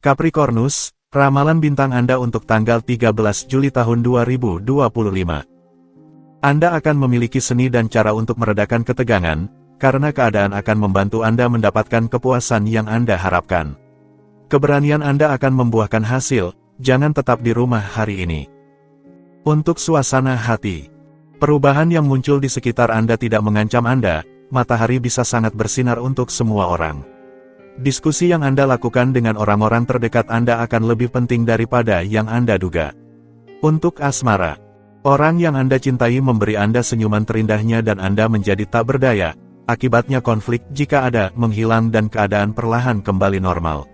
Capricornus, ramalan bintang Anda untuk tanggal 13 Juli tahun 2025. Anda akan memiliki seni dan cara untuk meredakan ketegangan, karena keadaan akan membantu Anda mendapatkan kepuasan yang Anda harapkan. Keberanian Anda akan membuahkan hasil, jangan tetap di rumah hari ini. Untuk suasana hati, perubahan yang muncul di sekitar Anda tidak mengancam Anda, matahari bisa sangat bersinar untuk semua orang. Diskusi yang Anda lakukan dengan orang-orang terdekat Anda akan lebih penting daripada yang Anda duga. Untuk asmara, orang yang Anda cintai memberi Anda senyuman terindahnya dan Anda menjadi tak berdaya, akibatnya konflik jika ada menghilang dan keadaan perlahan kembali normal.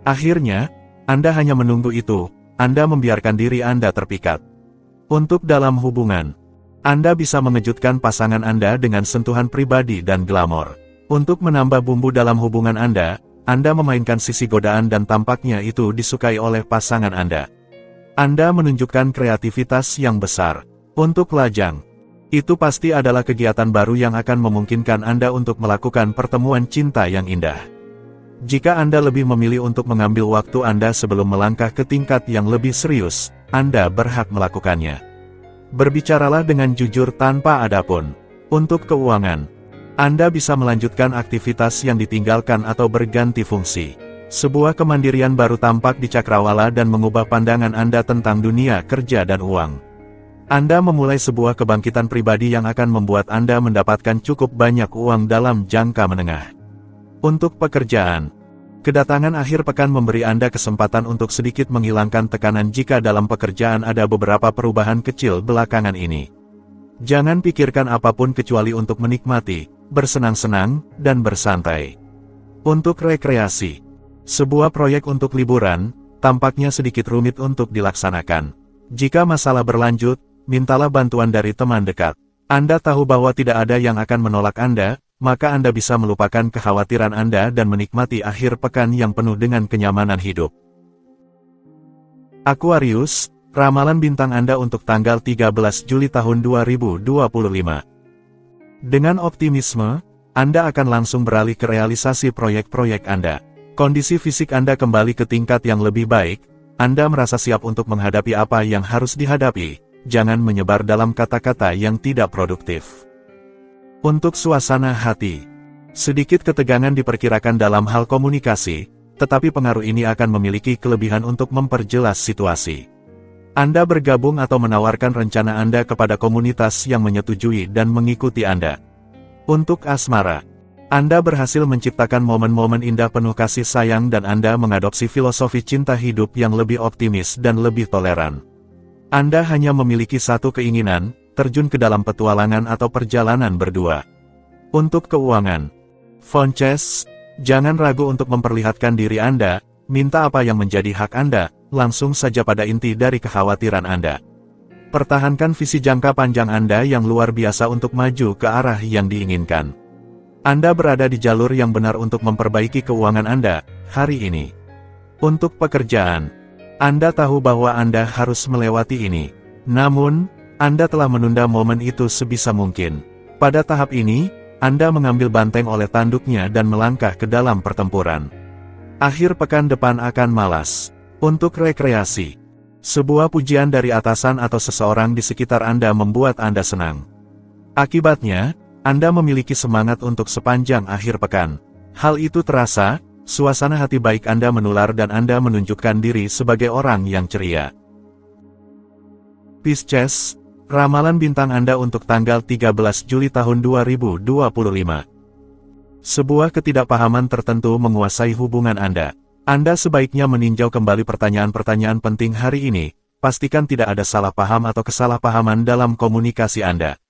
Akhirnya, Anda hanya menunggu itu, Anda membiarkan diri Anda terpikat. Untuk dalam hubungan, Anda bisa mengejutkan pasangan Anda dengan sentuhan pribadi dan glamor. Untuk menambah bumbu dalam hubungan Anda memainkan sisi godaan dan tampaknya itu disukai oleh pasangan Anda. Anda menunjukkan kreativitas yang besar. Untuk lajang, itu pasti adalah kegiatan baru yang akan memungkinkan Anda untuk melakukan pertemuan cinta yang indah. Jika Anda lebih memilih untuk mengambil waktu Anda sebelum melangkah ke tingkat yang lebih serius, Anda berhak melakukannya. Berbicaralah dengan jujur tanpa adapun. Untuk keuangan, Anda bisa melanjutkan aktivitas yang ditinggalkan atau berganti fungsi. Sebuah kemandirian baru tampak di cakrawala dan mengubah pandangan Anda tentang dunia kerja dan uang. Anda memulai sebuah kebangkitan pribadi yang akan membuat Anda mendapatkan cukup banyak uang dalam jangka menengah. Untuk pekerjaan, kedatangan akhir pekan memberi Anda kesempatan untuk sedikit menghilangkan tekanan jika dalam pekerjaan ada beberapa perubahan kecil belakangan ini. Jangan pikirkan apapun kecuali untuk menikmati, bersenang-senang, dan bersantai. Untuk rekreasi, sebuah proyek untuk liburan, tampaknya sedikit rumit untuk dilaksanakan. Jika masalah berlanjut, mintalah bantuan dari teman dekat. Anda tahu bahwa tidak ada yang akan menolak Anda, maka Anda bisa melupakan kekhawatiran Anda dan menikmati akhir pekan yang penuh dengan kenyamanan hidup. Aquarius, ramalan bintang Anda untuk tanggal 13 Juli tahun 2025. Dengan optimisme, Anda akan langsung beralih ke realisasi proyek-proyek Anda. Kondisi fisik Anda kembali ke tingkat yang lebih baik, Anda merasa siap untuk menghadapi apa yang harus dihadapi, jangan menyebar dalam kata-kata yang tidak produktif. Untuk suasana hati, sedikit ketegangan diperkirakan dalam hal komunikasi, tetapi pengaruh ini akan memiliki kelebihan untuk memperjelas situasi. Anda bergabung atau menawarkan rencana Anda kepada komunitas yang menyetujui dan mengikuti Anda. Untuk asmara, Anda berhasil menciptakan momen-momen indah penuh kasih sayang dan Anda mengadopsi filosofi cinta hidup yang lebih optimis dan lebih toleran. Anda hanya memiliki satu keinginan, terjun ke dalam petualangan atau perjalanan berdua. Untuk keuangan, Fonces, jangan ragu untuk memperlihatkan diri Anda, minta apa yang menjadi hak Anda, langsung saja pada inti dari kekhawatiran Anda. Pertahankan visi jangka panjang Anda yang luar biasa untuk maju ke arah yang diinginkan. Anda berada di jalur yang benar untuk memperbaiki keuangan Anda, hari ini. Untuk pekerjaan, Anda tahu bahwa Anda harus melewati ini. Namun, Anda telah menunda momen itu sebisa mungkin. Pada tahap ini, Anda mengambil banteng oleh tanduknya dan melangkah ke dalam pertempuran. Akhir pekan depan akan malas. Untuk rekreasi, sebuah pujian dari atasan atau seseorang di sekitar Anda membuat Anda senang. Akibatnya, Anda memiliki semangat untuk sepanjang akhir pekan. Hal itu terasa, suasana hati baik Anda menular dan Anda menunjukkan diri sebagai orang yang ceria. Pisces, ramalan bintang Anda untuk tanggal 13 Juli tahun 2025. Sebuah ketidakpahaman tertentu menguasai hubungan Anda. Anda sebaiknya meninjau kembali pertanyaan-pertanyaan penting hari ini, pastikan tidak ada salah paham atau kesalahpahaman dalam komunikasi Anda.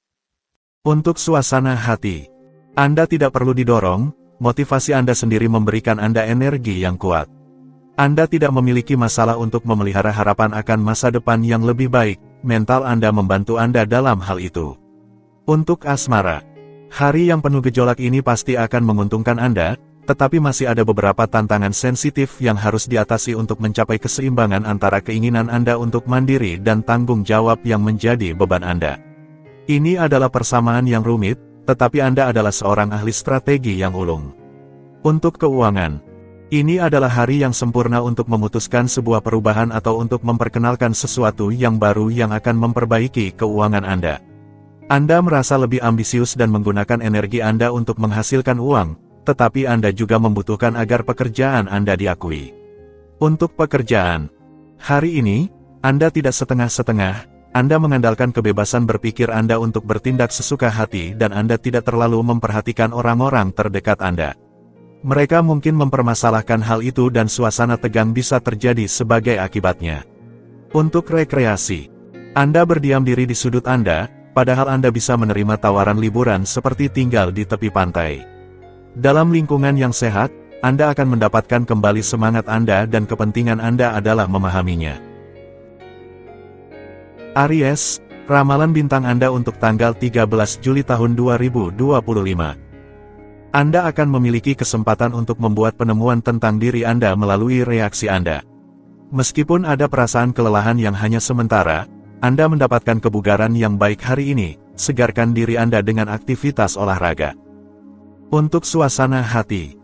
Untuk suasana hati, Anda tidak perlu didorong, motivasi Anda sendiri memberikan Anda energi yang kuat. Anda tidak memiliki masalah untuk memelihara harapan akan masa depan yang lebih baik, mental Anda membantu Anda dalam hal itu. Untuk asmara, hari yang penuh gejolak ini pasti akan menguntungkan Anda, tetapi masih ada beberapa tantangan sensitif yang harus diatasi untuk mencapai keseimbangan antara keinginan Anda untuk mandiri dan tanggung jawab yang menjadi beban Anda. Ini adalah persamaan yang rumit, tetapi Anda adalah seorang ahli strategi yang ulung. Untuk keuangan, Ini adalah hari yang sempurna untuk memutuskan sebuah perubahan atau untuk memperkenalkan sesuatu yang baru yang akan memperbaiki keuangan Anda. Anda merasa lebih ambisius dan menggunakan energi Anda untuk menghasilkan uang, tetapi Anda juga membutuhkan agar pekerjaan Anda diakui. Untuk pekerjaan, hari ini, Anda tidak setengah-setengah, Anda mengandalkan kebebasan berpikir Anda untuk bertindak sesuka hati dan Anda tidak terlalu memperhatikan orang-orang terdekat Anda. Mereka mungkin mempermasalahkan hal itu dan suasana tegang bisa terjadi sebagai akibatnya. Untuk rekreasi, Anda berdiam diri di sudut Anda, padahal Anda bisa menerima tawaran liburan seperti tinggal di tepi pantai. Dalam lingkungan yang sehat, Anda akan mendapatkan kembali semangat Anda dan kepentingan Anda adalah memahaminya. Aries, ramalan bintang Anda untuk tanggal 13 Juli tahun 2025. Anda akan memiliki kesempatan untuk membuat penemuan tentang diri Anda melalui reaksi Anda. Meskipun ada perasaan kelelahan yang hanya sementara, Anda mendapatkan kebugaran yang baik hari ini, segarkan diri Anda dengan aktivitas olahraga. Untuk suasana hati,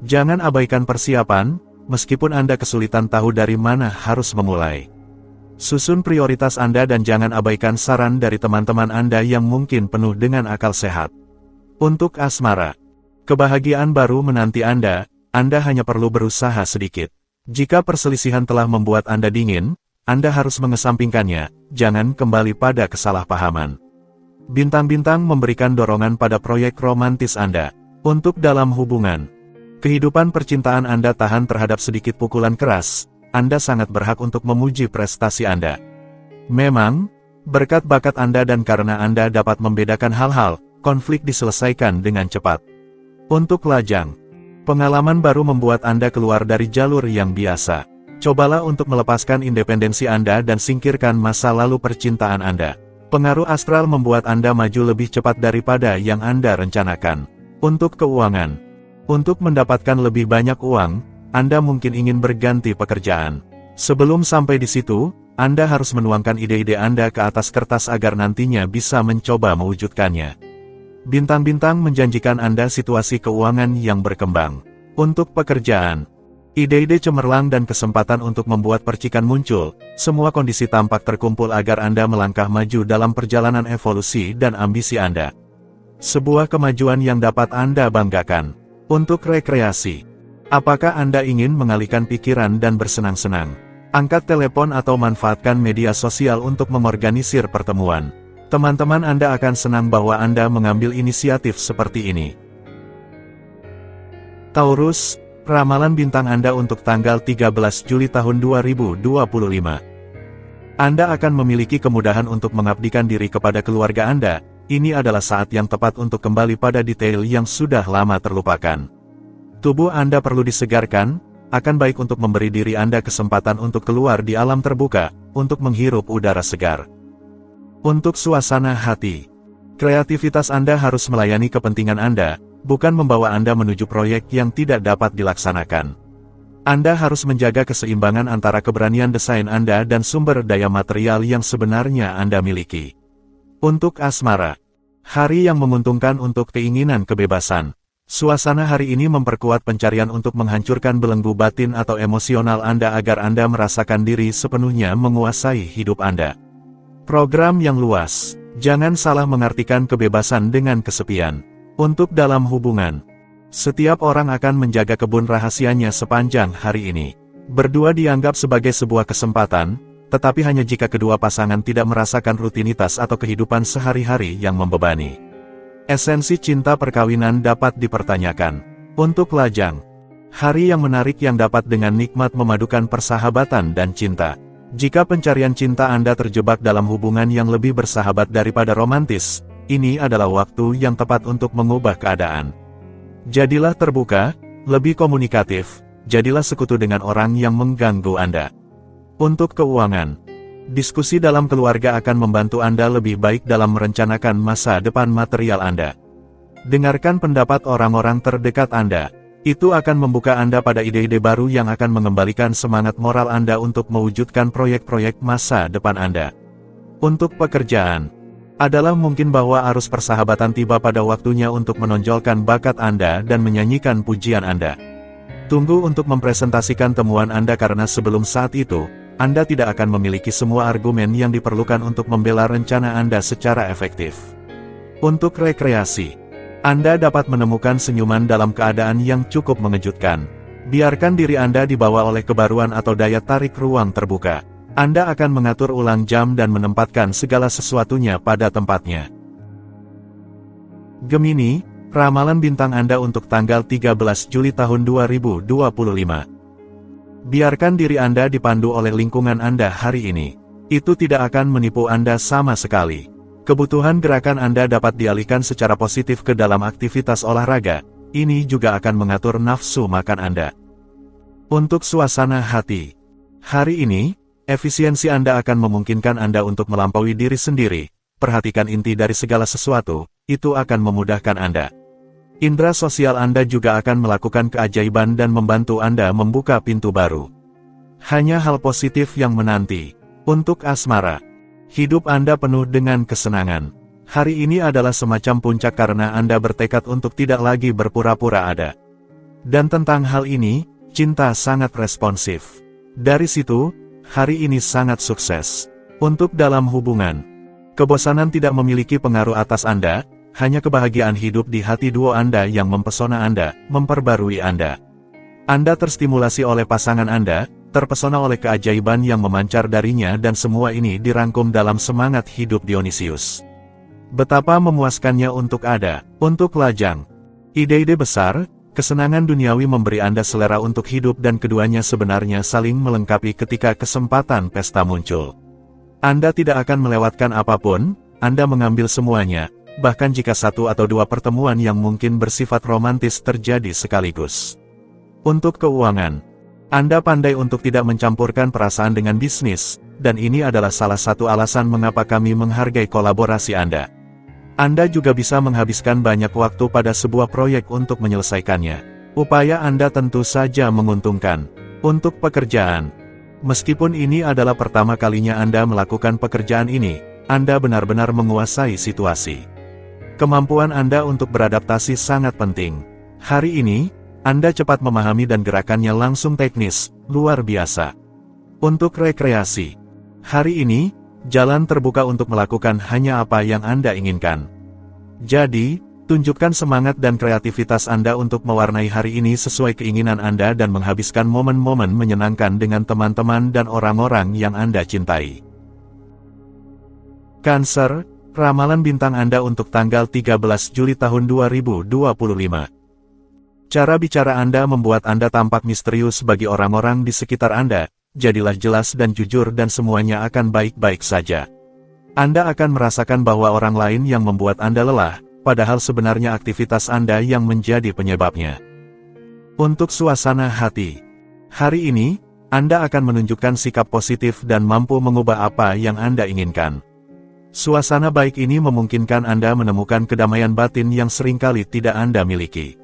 jangan abaikan persiapan, meskipun Anda kesulitan tahu dari mana harus memulai. Susun prioritas Anda dan jangan abaikan saran dari teman-teman Anda yang mungkin penuh dengan akal sehat. Untuk asmara, kebahagiaan baru menanti Anda hanya perlu berusaha sedikit. Jika perselisihan telah membuat Anda dingin, Anda harus mengesampingkannya, jangan kembali pada kesalahpahaman. Bintang-bintang memberikan dorongan pada proyek romantis Anda. Untuk dalam hubungan, kehidupan percintaan Anda tahan terhadap sedikit pukulan keras, Anda sangat berhak untuk memuji prestasi Anda. Memang, berkat bakat Anda dan karena Anda dapat membedakan hal-hal, konflik diselesaikan dengan cepat. Untuk lajang, pengalaman baru membuat Anda keluar dari jalur yang biasa. Cobalah untuk melepaskan independensi Anda dan singkirkan masa lalu percintaan Anda. Pengaruh astral membuat Anda maju lebih cepat daripada yang Anda rencanakan. Untuk keuangan, untuk mendapatkan lebih banyak uang, Anda mungkin ingin berganti pekerjaan. Sebelum sampai di situ, Anda harus menuangkan ide-ide Anda ke atas kertas agar nantinya bisa mencoba mewujudkannya. Bintang-bintang menjanjikan Anda situasi keuangan yang berkembang. Untuk pekerjaan, ide-ide cemerlang dan kesempatan untuk membuat percikan muncul, semua kondisi tampak terkumpul agar Anda melangkah maju dalam perjalanan evolusi dan ambisi Anda. Sebuah kemajuan yang dapat Anda banggakan. Untuk rekreasi, apakah Anda ingin mengalihkan pikiran dan bersenang-senang? Angkat telepon atau manfaatkan media sosial untuk mengorganisir pertemuan. Teman-teman Anda akan senang bahwa Anda mengambil inisiatif seperti ini. Taurus, ramalan bintang Anda untuk tanggal 13 Juli tahun 2025. Anda akan memiliki kemudahan untuk mengabdikan diri kepada keluarga Anda. Ini adalah saat yang tepat untuk kembali pada detail yang sudah lama terlupakan. Tubuh Anda perlu disegarkan, akan baik untuk memberi diri Anda kesempatan untuk keluar di alam terbuka, untuk menghirup udara segar. Untuk suasana hati, kreativitas Anda harus melayani kepentingan Anda, bukan membawa Anda menuju proyek yang tidak dapat dilaksanakan. Anda harus menjaga keseimbangan antara keberanian desain Anda dan sumber daya material yang sebenarnya Anda miliki. Untuk asmara, hari yang menguntungkan untuk keinginan kebebasan. Suasana hari ini memperkuat pencarian untuk menghancurkan belenggu batin atau emosional Anda agar Anda merasakan diri sepenuhnya menguasai hidup Anda. Program yang luas, jangan salah mengartikan kebebasan dengan kesepian. Untuk dalam hubungan, setiap orang akan menjaga kebun rahasianya sepanjang hari ini. Berdua dianggap sebagai sebuah kesempatan, tetapi hanya jika kedua pasangan tidak merasakan rutinitas atau kehidupan sehari-hari yang membebani. Esensi cinta perkawinan dapat dipertanyakan. Untuk lajang, hari yang menarik yang dapat dengan nikmat memadukan persahabatan dan cinta. Jika pencarian cinta Anda terjebak dalam hubungan yang lebih bersahabat daripada romantis, ini adalah waktu yang tepat untuk mengubah keadaan. Jadilah terbuka, lebih komunikatif, jadilah sekutu dengan orang yang mengganggu Anda. Untuk keuangan, diskusi dalam keluarga akan membantu Anda lebih baik dalam merencanakan masa depan material Anda. Dengarkan pendapat orang-orang terdekat Anda. Itu akan membuka Anda pada ide-ide baru yang akan mengembalikan semangat moral Anda untuk mewujudkan proyek-proyek masa depan Anda. Untuk pekerjaan, adalah mungkin bahwa arus persahabatan tiba pada waktunya untuk menonjolkan bakat Anda dan menyanyikan pujian Anda. Tunggu untuk mempresentasikan temuan Anda karena sebelum saat itu, Anda tidak akan memiliki semua argumen yang diperlukan untuk membela rencana Anda secara efektif. Untuk rekreasi, Anda dapat menemukan senyuman dalam keadaan yang cukup mengejutkan. Biarkan diri Anda dibawa oleh kebaruan atau daya tarik ruang terbuka. Anda akan mengatur ulang jam dan menempatkan segala sesuatunya pada tempatnya. Gemini, ramalan bintang Anda untuk tanggal 13 Juli tahun 2025. Biarkan diri Anda dipandu oleh lingkungan Anda hari ini. Itu tidak akan menipu Anda sama sekali. Kebutuhan gerakan Anda dapat dialihkan secara positif ke dalam aktivitas olahraga. Ini juga akan mengatur nafsu makan Anda. Untuk suasana hati, hari ini, efisiensi Anda akan memungkinkan Anda untuk melampaui diri sendiri. Perhatikan inti dari segala sesuatu, itu akan memudahkan Anda. Indera sosial Anda juga akan melakukan keajaiban dan membantu Anda membuka pintu baru. Hanya hal positif yang menanti. Untuk asmara, hidup Anda penuh dengan kesenangan. Hari ini adalah semacam puncak karena Anda bertekad untuk tidak lagi berpura-pura ada. Dan tentang hal ini, cinta sangat responsif. Dari situ, hari ini sangat sukses. Untuk dalam hubungan, kebosanan tidak memiliki pengaruh atas Anda, hanya kebahagiaan hidup di hati duo Anda yang mempesona Anda, memperbarui Anda. Anda terstimulasi oleh pasangan Anda, terpesona oleh keajaiban yang memancar darinya dan semua ini dirangkum dalam semangat hidup Dionysius. Betapa memuaskannya untuk ada, untuk lajang. Ide-ide besar, kesenangan duniawi memberi Anda selera untuk hidup dan keduanya sebenarnya saling melengkapi ketika kesempatan pesta muncul. Anda tidak akan melewatkan apapun, Anda mengambil semuanya, bahkan jika satu atau dua pertemuan yang mungkin bersifat romantis terjadi sekaligus. Untuk keuangan, Anda pandai untuk tidak mencampurkan perasaan dengan bisnis, dan ini adalah salah satu alasan mengapa kami menghargai kolaborasi Anda. Anda juga bisa menghabiskan banyak waktu pada sebuah proyek untuk menyelesaikannya. Upaya Anda tentu saja menguntungkan. Untuk pekerjaan, meskipun ini adalah pertama kalinya Anda melakukan pekerjaan ini, Anda benar-benar menguasai situasi. Kemampuan Anda untuk beradaptasi sangat penting. Hari ini, Anda cepat memahami dan gerakannya langsung teknis, luar biasa. Untuk rekreasi, hari ini, jalan terbuka untuk melakukan hanya apa yang Anda inginkan. Jadi, tunjukkan semangat dan kreativitas Anda untuk mewarnai hari ini sesuai keinginan Anda dan menghabiskan momen-momen menyenangkan dengan teman-teman dan orang-orang yang Anda cintai. Cancer, ramalan bintang Anda untuk tanggal 13 Juli tahun 2025. Cara bicara Anda membuat Anda tampak misterius bagi orang-orang di sekitar Anda. Jadilah jelas dan jujur dan semuanya akan baik-baik saja. Anda akan merasakan bahwa orang lain yang membuat Anda lelah, padahal sebenarnya aktivitas Anda yang menjadi penyebabnya. Untuk suasana hati, hari ini, Anda akan menunjukkan sikap positif dan mampu mengubah apa yang Anda inginkan. Suasana baik ini memungkinkan Anda menemukan kedamaian batin yang seringkali tidak Anda miliki.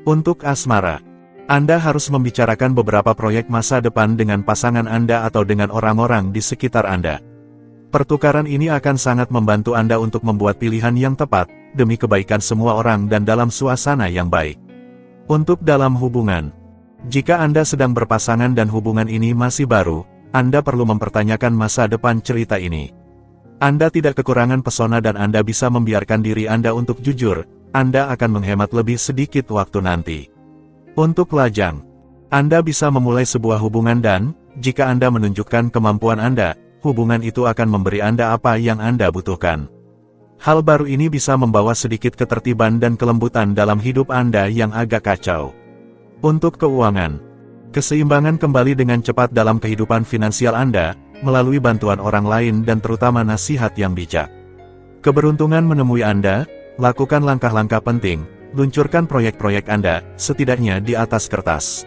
Untuk asmara, Anda harus membicarakan beberapa proyek masa depan dengan pasangan Anda atau dengan orang-orang di sekitar Anda. Pertukaran ini akan sangat membantu Anda untuk membuat pilihan yang tepat, demi kebaikan semua orang dan dalam suasana yang baik. Untuk dalam hubungan, jika Anda sedang berpasangan dan hubungan ini masih baru, Anda perlu mempertanyakan masa depan cerita ini. Anda tidak kekurangan pesona dan Anda bisa membiarkan diri Anda untuk jujur, Anda akan menghemat lebih sedikit waktu nanti. Untuk lajang, Anda bisa memulai sebuah hubungan dan, jika Anda menunjukkan kemampuan Anda, hubungan itu akan memberi Anda apa yang Anda butuhkan. Hal baru ini bisa membawa sedikit ketertiban dan kelembutan dalam hidup Anda yang agak kacau. Untuk keuangan, keseimbangan kembali dengan cepat dalam kehidupan finansial Anda, melalui bantuan orang lain dan terutama nasihat yang bijak. Keberuntungan menemui Anda, lakukan langkah-langkah penting. Luncurkan proyek-proyek Anda, setidaknya di atas kertas.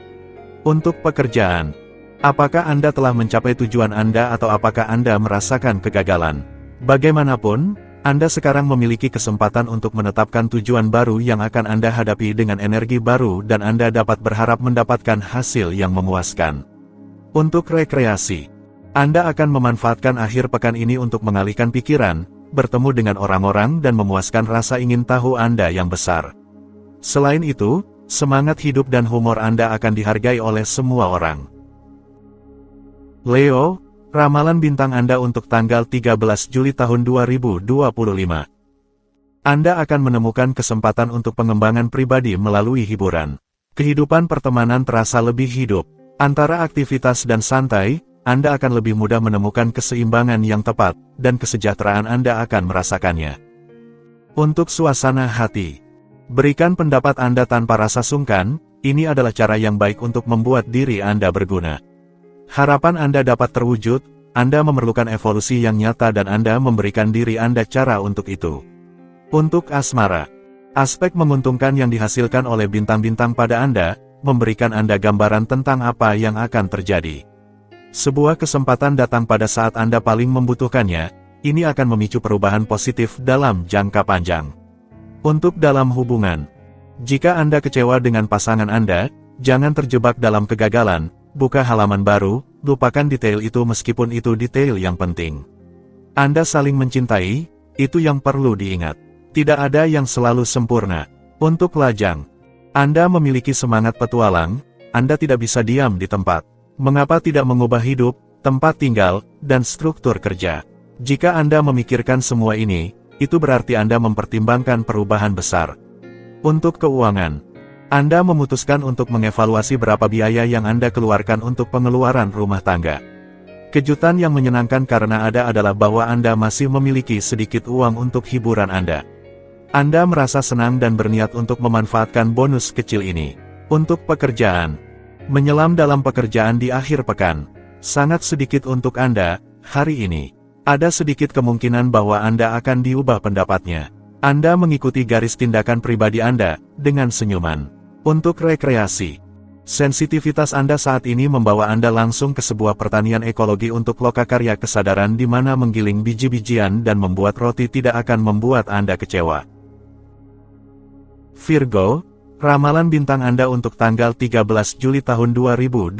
Untuk pekerjaan, apakah Anda telah mencapai tujuan Anda atau apakah Anda merasakan kegagalan? Bagaimanapun, Anda sekarang memiliki kesempatan untuk menetapkan tujuan baru yang akan Anda hadapi dengan energi baru dan Anda dapat berharap mendapatkan hasil yang memuaskan. Untuk rekreasi, Anda akan memanfaatkan akhir pekan ini untuk mengalihkan pikiran, bertemu dengan orang-orang dan memuaskan rasa ingin tahu Anda yang besar. Selain itu, Semangat hidup dan humor Anda akan dihargai oleh semua orang. Leo, ramalan bintang Anda untuk tanggal 13 Juli tahun 2025. Anda akan menemukan kesempatan untuk pengembangan pribadi melalui hiburan. Kehidupan pertemanan terasa lebih hidup. Antara aktivitas dan santai, Anda akan lebih mudah menemukan keseimbangan yang tepat, dan kesejahteraan Anda akan merasakannya. Untuk suasana hati, berikan pendapat Anda tanpa rasa sungkan, ini adalah cara yang baik untuk membuat diri Anda berguna. Harapan Anda dapat terwujud, Anda memerlukan evolusi yang nyata dan Anda memberikan diri Anda cara untuk itu. Untuk asmara, aspek menguntungkan yang dihasilkan oleh bintang-bintang pada Anda, memberikan Anda gambaran tentang apa yang akan terjadi. Sebuah kesempatan datang pada saat Anda paling membutuhkannya, ini akan memicu perubahan positif dalam jangka panjang. Untuk dalam hubungan, jika Anda kecewa dengan pasangan Anda, jangan terjebak dalam kegagalan, buka halaman baru, lupakan detail itu meskipun itu detail yang penting. Anda saling mencintai, itu yang perlu diingat. Tidak ada yang selalu sempurna. Untuk lajang, Anda memiliki semangat petualang, Anda tidak bisa diam di tempat. Mengapa tidak mengubah hidup, tempat tinggal, dan struktur kerja? Jika Anda memikirkan semua ini, itu berarti Anda mempertimbangkan perubahan besar. Untuk keuangan, Anda memutuskan untuk mengevaluasi berapa biaya yang Anda keluarkan untuk pengeluaran rumah tangga. Kejutan yang menyenangkan karena ada adalah bahwa Anda masih memiliki sedikit uang untuk hiburan Anda. Anda merasa senang dan berniat untuk memanfaatkan bonus kecil ini. Untuk pekerjaan, menyelam dalam pekerjaan di akhir pekan, sangat sedikit untuk Anda, hari ini. Ada sedikit kemungkinan bahwa Anda akan diubah pendapatnya. Anda mengikuti garis tindakan pribadi Anda, dengan senyuman. Untuk rekreasi, sensitivitas Anda saat ini membawa Anda langsung ke sebuah pertanian ekologi untuk lokakarya kesadaran di mana menggiling biji-bijian dan membuat roti tidak akan membuat Anda kecewa. Virgo, ramalan bintang Anda untuk tanggal 13 Juli tahun 2025.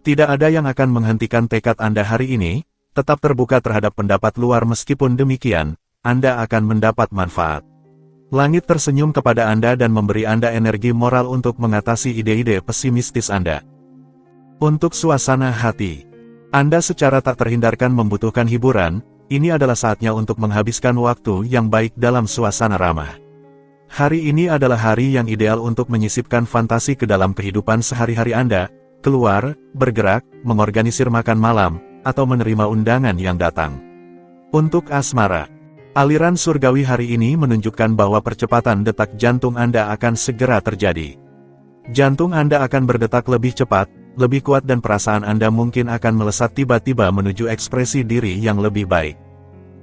Tidak ada yang akan menghentikan tekad Anda hari ini, tetap terbuka terhadap pendapat luar meskipun demikian, Anda akan mendapat manfaat. Langit tersenyum kepada Anda dan memberi Anda energi moral untuk mengatasi ide-ide pesimistis Anda. Untuk suasana hati, Anda secara tak terhindarkan membutuhkan hiburan, ini adalah saatnya untuk menghabiskan waktu yang baik dalam suasana ramah. Hari ini adalah hari yang ideal untuk menyisipkan fantasi ke dalam kehidupan sehari-hari Anda, keluar, bergerak, mengorganisir makan malam, atau menerima undangan yang datang. Untuk asmara, aliran surgawi hari ini menunjukkan bahwa percepatan detak jantung Anda akan segera terjadi. Jantung Anda akan berdetak lebih cepat, lebih kuat dan perasaan Anda mungkin akan melesat tiba-tiba menuju ekspresi diri yang lebih baik.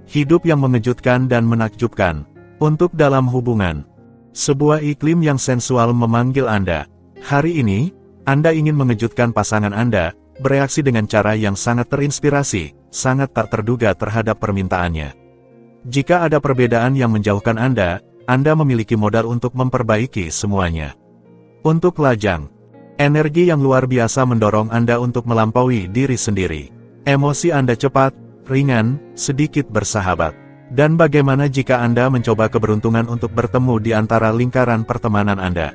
Hidup yang mengejutkan dan menakjubkan. Untuk dalam hubungan, sebuah iklim yang sensual memanggil Anda. Hari ini, Anda ingin mengejutkan pasangan Anda, bereaksi dengan cara yang sangat terinspirasi, sangat tak terduga terhadap permintaannya. Jika ada perbedaan yang menjauhkan Anda memiliki modal untuk memperbaiki semuanya. Untuk lajang, energi yang luar biasa mendorong Anda untuk melampaui diri sendiri. Emosi Anda cepat, ringan, sedikit bersahabat. Dan bagaimana jika Anda mencoba keberuntungan untuk bertemu di antara lingkaran pertemanan Anda?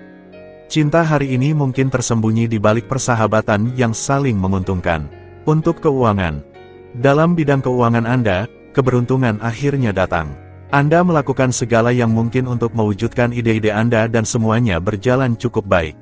Cinta hari ini mungkin tersembunyi di balik persahabatan yang saling menguntungkan. Untuk keuangan, dalam bidang keuangan Anda, keberuntungan akhirnya datang. Anda melakukan segala yang mungkin untuk mewujudkan ide-ide Anda dan semuanya berjalan cukup baik.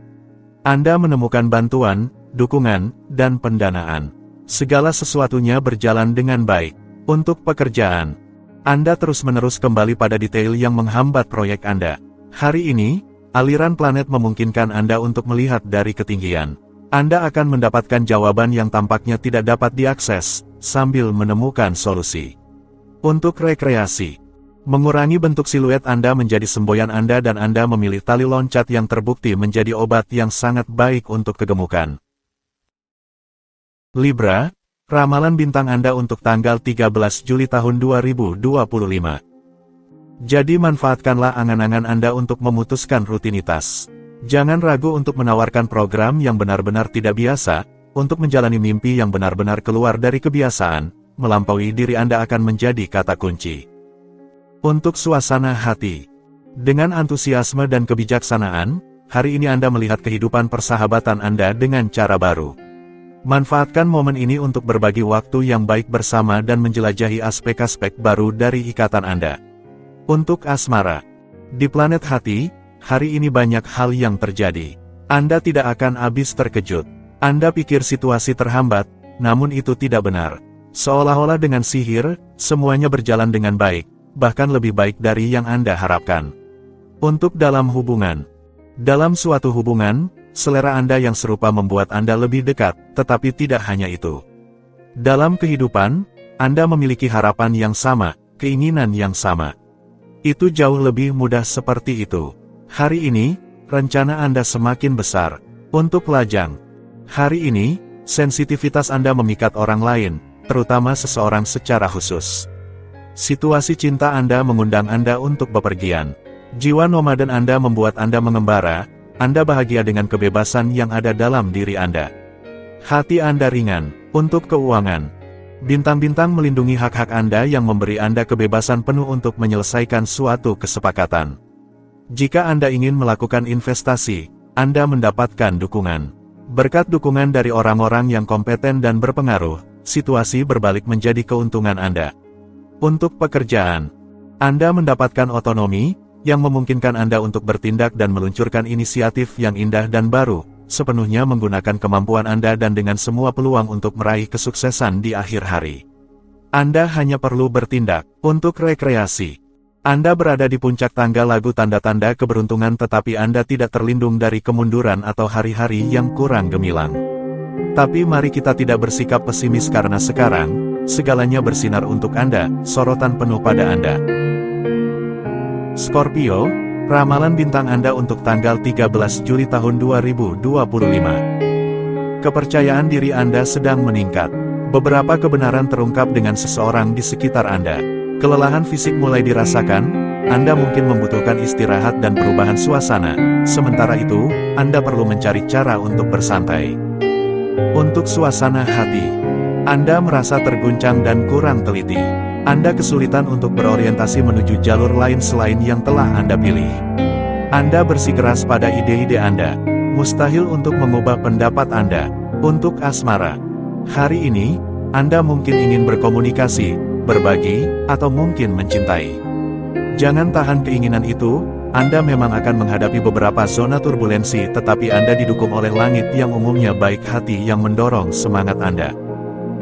Anda menemukan bantuan, dukungan, dan pendanaan. Segala sesuatunya berjalan dengan baik. Untuk pekerjaan, Anda terus-menerus kembali pada detail yang menghambat proyek Anda. Hari ini, aliran planet memungkinkan Anda untuk melihat dari ketinggian. Anda akan mendapatkan jawaban yang tampaknya tidak dapat diakses, sambil menemukan solusi. Untuk rekreasi, mengurangi bentuk siluet Anda menjadi semboyan Anda dan Anda memilih tali loncat yang terbukti menjadi obat yang sangat baik untuk kegemukan. Libra, ramalan bintang Anda untuk tanggal 13 Juli tahun 2025. Jadi manfaatkanlah angan-angan Anda untuk memutuskan rutinitas. Jangan ragu untuk menawarkan program yang benar-benar tidak biasa, untuk menjalani mimpi yang benar-benar keluar dari kebiasaan, melampaui diri Anda akan menjadi kata kunci. Untuk suasana hati, Dengan antusiasme dan kebijaksanaan, hari ini Anda melihat kehidupan persahabatan Anda dengan cara baru. Manfaatkan momen ini untuk berbagi waktu yang baik bersama dan menjelajahi aspek-aspek baru dari ikatan Anda. Untuk asmara. Di planet hati, hari ini banyak hal yang terjadi. Anda tidak akan habis terkejut. Anda pikir situasi terhambat, namun itu tidak benar. Seolah-olah dengan sihir, semuanya berjalan dengan baik, bahkan lebih baik dari yang Anda harapkan. Untuk dalam hubungan. Dalam suatu hubungan, selera Anda yang serupa membuat Anda lebih dekat, tetapi tidak hanya itu. Dalam kehidupan, Anda memiliki harapan yang sama, keinginan yang sama. Itu jauh lebih mudah seperti itu. Hari ini, rencana Anda semakin besar. Untuk lajang. Hari ini, sensitivitas Anda memikat orang lain, terutama seseorang secara khusus. Situasi cinta Anda mengundang Anda untuk bepergian. Jiwa nomaden Anda membuat Anda mengembara, Anda bahagia dengan kebebasan yang ada dalam diri Anda. Hati Anda ringan. Untuk keuangan. Bintang-bintang melindungi hak-hak Anda yang memberi Anda kebebasan penuh untuk menyelesaikan suatu kesepakatan. Jika Anda ingin melakukan investasi, Anda mendapatkan dukungan. Berkat dukungan dari orang-orang yang kompeten dan berpengaruh, situasi berbalik menjadi keuntungan Anda. Untuk pekerjaan. Anda mendapatkan otonomi, yang memungkinkan Anda untuk bertindak dan meluncurkan inisiatif yang indah dan baru, sepenuhnya menggunakan kemampuan Anda dan dengan semua peluang untuk meraih kesuksesan di akhir hari. Anda hanya perlu bertindak. Untuk rekreasi. Anda berada di puncak tangga lagu tanda-tanda keberuntungan tetapi Anda tidak terlindung dari kemunduran atau hari-hari yang kurang gemilang. Tapi mari kita tidak bersikap pesimis karena sekarang, segalanya bersinar untuk Anda, sorotan penuh pada Anda. Scorpio, ramalan bintang Anda untuk tanggal 13 Juli tahun 2025. Kepercayaan diri Anda sedang meningkat. Beberapa kebenaran terungkap dengan seseorang di sekitar Anda. Kelelahan fisik mulai dirasakan, Anda mungkin membutuhkan istirahat dan perubahan suasana. Sementara itu, Anda perlu mencari cara untuk bersantai. Untuk suasana hati. Anda merasa terguncang dan kurang teliti. Anda kesulitan untuk berorientasi menuju jalur lain selain yang telah Anda pilih. Anda bersikeras pada ide-ide Anda. Mustahil untuk mengubah pendapat Anda. Untuk asmara. Hari ini, Anda mungkin ingin berkomunikasi, berbagi, atau mungkin mencintai. Jangan tahan keinginan itu, Anda memang akan menghadapi beberapa zona turbulensi tetapi Anda didukung oleh langit yang umumnya baik hati yang mendorong semangat Anda.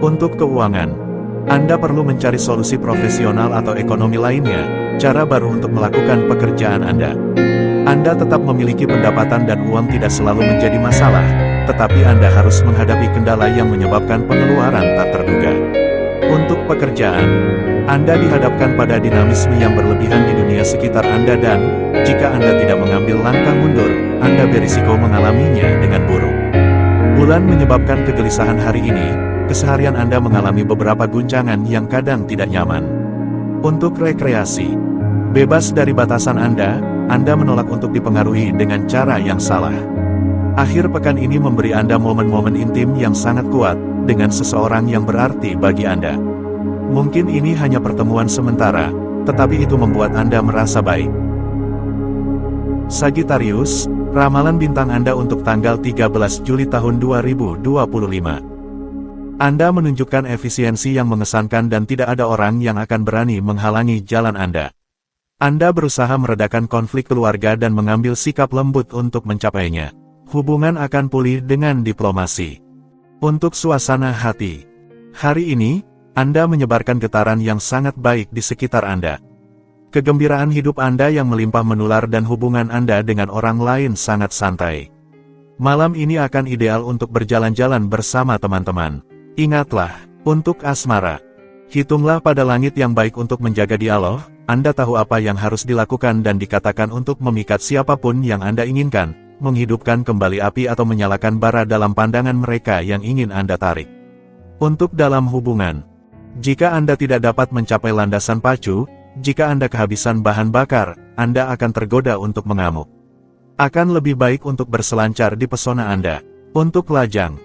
Untuk keuangan. Anda perlu mencari solusi profesional atau ekonomi lainnya, cara baru untuk melakukan pekerjaan Anda. Anda tetap memiliki pendapatan dan uang tidak selalu menjadi masalah, tetapi Anda harus menghadapi kendala yang menyebabkan pengeluaran tak terduga. Untuk pekerjaan, Anda dihadapkan pada dinamisme yang berlebihan di dunia sekitar Anda dan, jika Anda tidak mengambil langkah mundur, Anda berisiko mengalaminya dengan buruk. Bulan menyebabkan kegelisahan hari ini. Keseharian Anda mengalami beberapa guncangan yang kadang tidak nyaman. Untuk rekreasi. Bebas dari batasan Anda menolak untuk dipengaruhi dengan cara yang salah. Akhir pekan ini memberi Anda momen-momen intim yang sangat kuat, dengan seseorang yang berarti bagi Anda. Mungkin ini hanya pertemuan sementara, tetapi itu membuat Anda merasa baik. Sagittarius, ramalan bintang Anda untuk tanggal 13 Juli tahun 2025. Anda menunjukkan efisiensi yang mengesankan dan tidak ada orang yang akan berani menghalangi jalan Anda. Anda berusaha meredakan konflik keluarga dan mengambil sikap lembut untuk mencapainya. Hubungan akan pulih dengan diplomasi. Untuk suasana hati. Hari ini, Anda menyebarkan getaran yang sangat baik di sekitar Anda. Kegembiraan hidup Anda yang melimpah menular dan hubungan Anda dengan orang lain sangat santai. Malam ini akan ideal untuk berjalan-jalan bersama teman-teman. Ingatlah, untuk asmara. Hitunglah pada langit yang baik untuk menjaga dialog, Anda tahu apa yang harus dilakukan dan dikatakan untuk memikat siapapun yang Anda inginkan, menghidupkan kembali api atau menyalakan bara dalam pandangan mereka yang ingin Anda tarik. Untuk dalam hubungan. Jika Anda tidak dapat mencapai landasan pacu, jika Anda kehabisan bahan bakar, Anda akan tergoda untuk mengamuk. Akan lebih baik untuk berselancar di pesona Anda. Untuk lajang.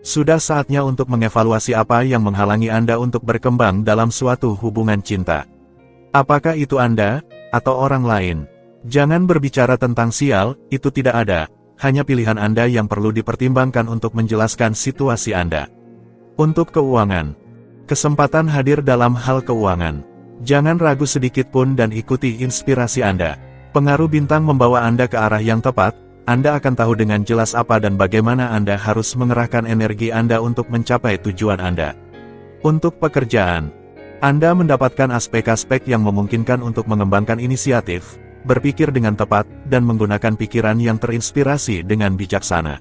Sudah saatnya untuk mengevaluasi apa yang menghalangi Anda untuk berkembang dalam suatu hubungan cinta. Apakah itu Anda, atau orang lain? Jangan berbicara tentang sial, itu tidak ada, hanya pilihan Anda yang perlu dipertimbangkan untuk menjelaskan situasi Anda. Untuk keuangan, kesempatan hadir dalam hal keuangan. Jangan ragu sedikit pun dan ikuti inspirasi Anda. Pengaruh bintang membawa Anda ke arah yang tepat, Anda akan tahu dengan jelas apa dan bagaimana Anda harus mengerahkan energi Anda untuk mencapai tujuan Anda. Untuk pekerjaan, Anda mendapatkan aspek-aspek yang memungkinkan untuk mengembangkan inisiatif, berpikir dengan tepat, dan menggunakan pikiran yang terinspirasi dengan bijaksana.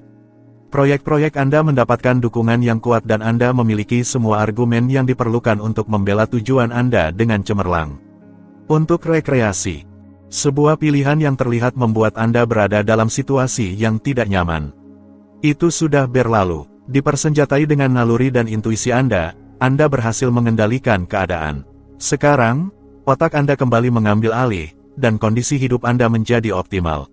Proyek-proyek Anda mendapatkan dukungan yang kuat dan Anda memiliki semua argumen yang diperlukan untuk membela tujuan Anda dengan cemerlang. Untuk rekreasi, sebuah pilihan yang terlihat membuat Anda berada dalam situasi yang tidak nyaman. Itu sudah berlalu. Dipersenjatai dengan naluri dan intuisi Anda berhasil mengendalikan keadaan. Sekarang, otak Anda kembali mengambil alih, dan kondisi hidup Anda menjadi optimal.